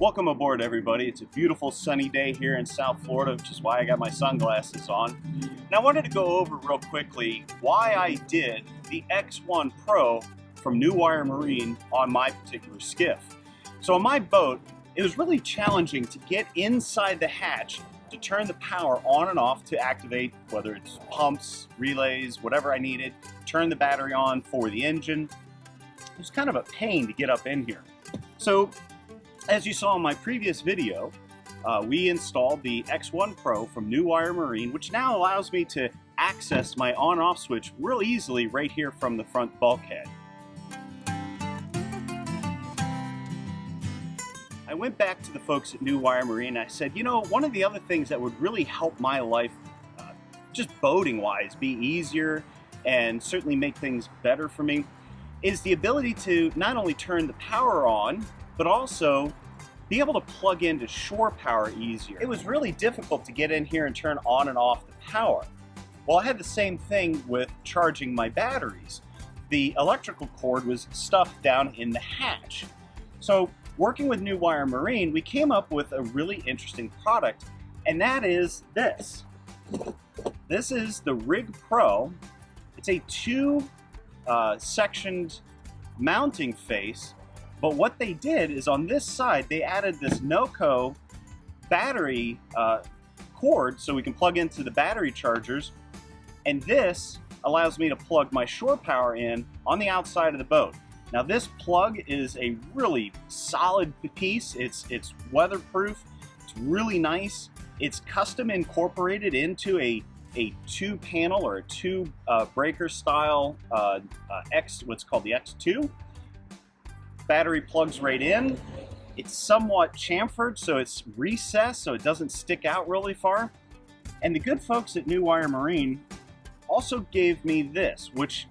Welcome aboard, everybody. It's a beautiful sunny day here in South Florida, which is why I got my sunglasses on. Now I wanted to go over real quickly why I did the X1 Pro from New Wire Marine on my particular skiff. So on my boat, it was really challenging to get inside the hatch to turn the power on and off to activate, whether it's pumps, relays, whatever I needed, turn the battery on for the engine. It was kind of a pain to get up in here. So as you saw in my previous video, we installed the X1 Pro from New Wire Marine, which now allows me to access my on-off switch real easily right here from the front bulkhead. I went back to the folks at New Wire Marine and I said, you know, one of the other things that would really help my life, just boating-wise, be easier and certainly make things better for me, is the ability to not only turn the power on, but also be able to plug into shore power easier. It was really difficult to get in here and turn on and off the power. Well, I had the same thing with charging my batteries. The electrical cord was stuffed down in the hatch. So working with New Wire Marine, we came up with a really interesting product, and that is this. This is the RigPro. It's a two-sectioned mounting face. But what they did is on this side, they added this NOCO battery cord so we can plug into the battery chargers. And this allows me to plug my shore power in on the outside of the boat. Now this plug is a really solid piece. It's weatherproof. It's really nice. It's custom incorporated into a two panel or a two breaker style what's called the X2. Battery plugs right in. It's somewhat chamfered, so it's recessed so it doesn't stick out really far. And the good folks at New Wire Marine also gave me this, which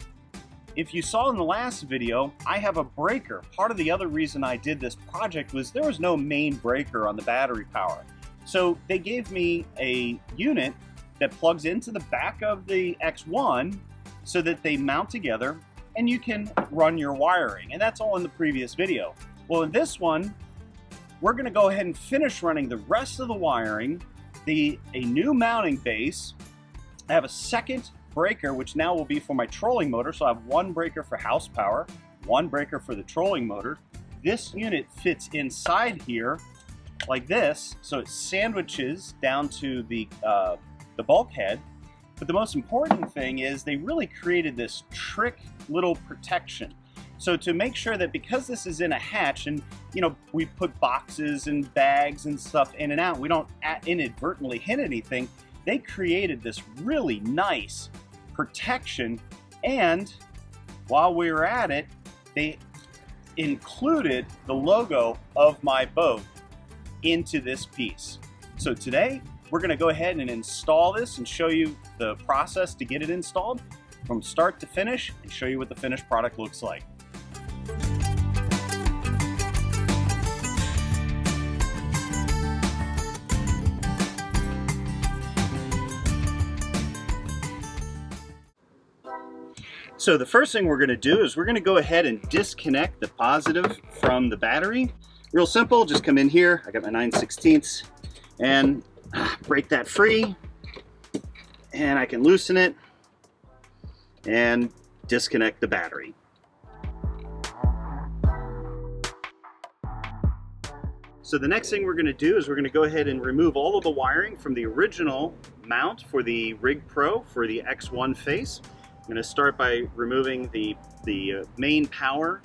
if you saw in the last video, I have a breaker. Part of the other reason I did this project was there was no main breaker on the battery power. So they gave me a unit that plugs into the back of the X1 so that they mount together and you can run your wiring. And that's all in the previous video. Well, in this one, we're gonna go ahead and finish running the rest of the wiring, a new mounting base. I have a second breaker, which now will be for my trolling motor. So I have one breaker for house power, one breaker for the trolling motor. This unit fits inside here like this, so it sandwiches down to the bulkhead. But the most important thing is they really created this trick little protection. So to make sure that because this is in a hatch and, you know, we put boxes and bags and stuff in and out, we don't inadvertently hit anything, they created this really nice protection. And while we were at it, they included the logo of my boat into this piece. So today, we're gonna go ahead and install this and show you the process to get it installed from start to finish and show you what the finished product looks like. So the first thing we're gonna do is we're gonna go ahead and disconnect the positive from the battery. Real simple, just come in here. I got my 9/16 and break that free, and I can loosen it and disconnect the battery. So the next thing we're going to do is we're going to go ahead and remove all of the wiring from the original mount for the RigPro for the X1 face. I'm going to start by removing the main power.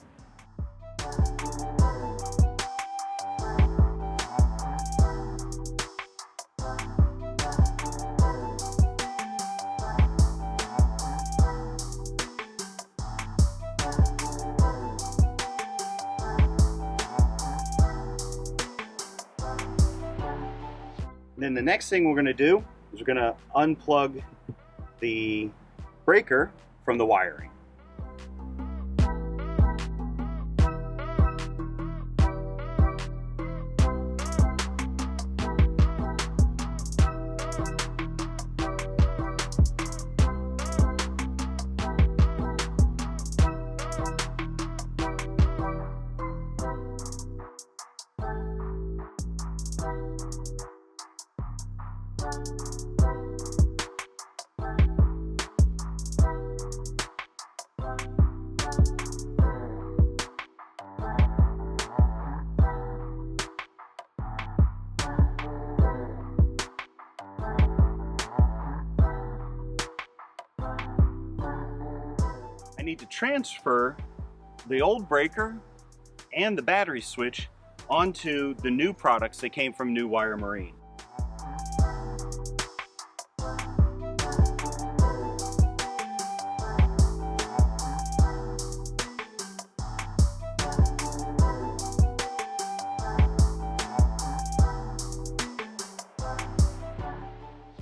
Then the next thing we're going to do is we're going to unplug the breaker from the wiring. I need to transfer the old breaker and the battery switch onto the new products that came from new Wire Marine.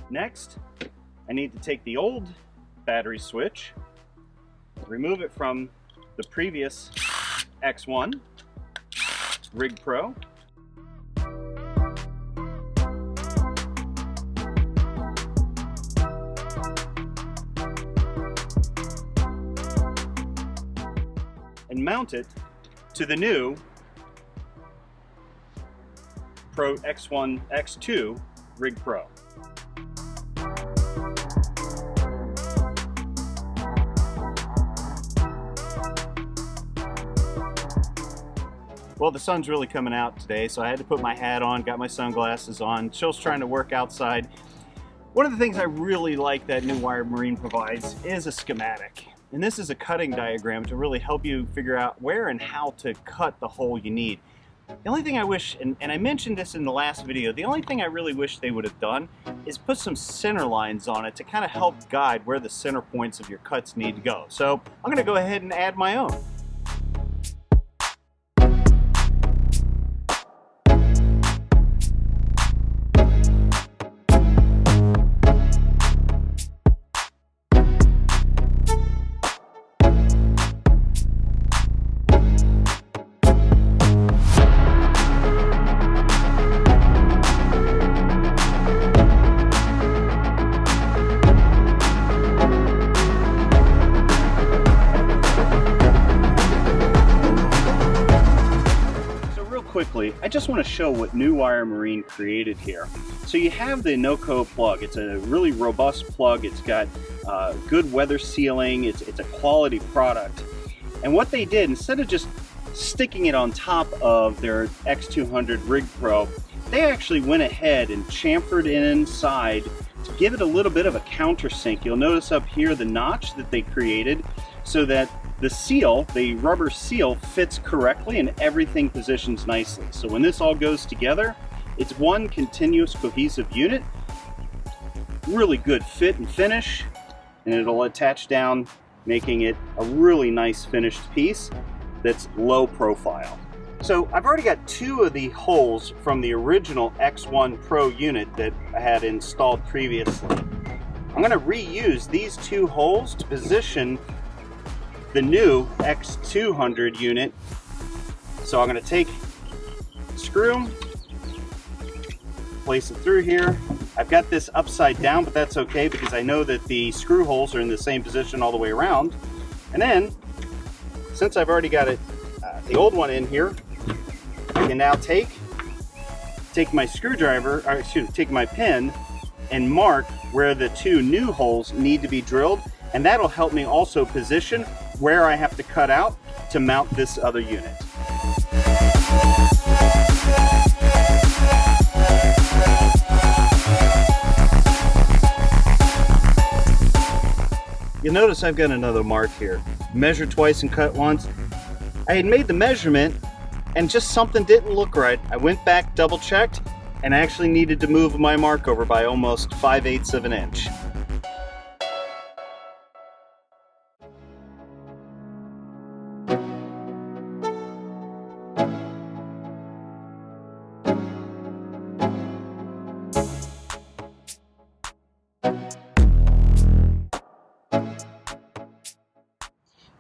Next, I need to take the old battery switch, remove it from the previous X1 RigPro, and mount it to the new Pro X202 RigPro. Well, the sun's really coming out today, so I had to put my hat on, got my sunglasses on. Chill's trying to work outside. One of the things I really like that new Wire Marine provides is a schematic. And this is a cutting diagram to really help you figure out where and how to cut the hole you need. The only thing I wish, and I mentioned this in the last video, the only thing I really wish they would have done is put some center lines on it to kind of help guide where the center points of your cuts need to go. So I'm going to go ahead and add my own. Quickly, I just want to show what new Wire Marine created here. So you have the NOCO plug. It's a really robust plug. It's got good weather sealing. It's a quality product. And what they did, instead of just sticking it on top of their X200 RigPro, they actually went ahead and chamfered it inside to give it a little bit of a countersink. You'll notice up here the notch that they created so that the seal, the rubber seal, fits correctly and everything positions nicely. So when this all goes together, it's one continuous cohesive unit. Really good fit and finish, and it'll attach down, making it a really nice finished piece that's low profile. So I've already got two of the holes from the original X1 Pro unit that I had installed previously. I'm going to reuse these two holes to position the new X200 unit. So I'm going to take the screw, place it through here. I've got this upside down, but that's okay because I know that the screw holes are in the same position all the way around. And then, since I've already got it, the old one in here, I can now take my screwdriver, or excuse me, take my pen and mark where the two new holes need to be drilled, and that'll help me also position where I have to cut out to mount this other unit. You'll notice I've got another mark here. Measure twice and cut once. I had made the measurement and just something didn't look right. I went back, double checked, and I actually needed to move my mark over by almost 5/8 of an inch.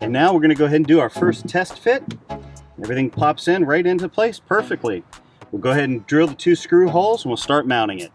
And now we're going to go ahead and do our first test fit. Everything pops in right into place perfectly. We'll go ahead and drill the two screw holes and we'll start mounting it.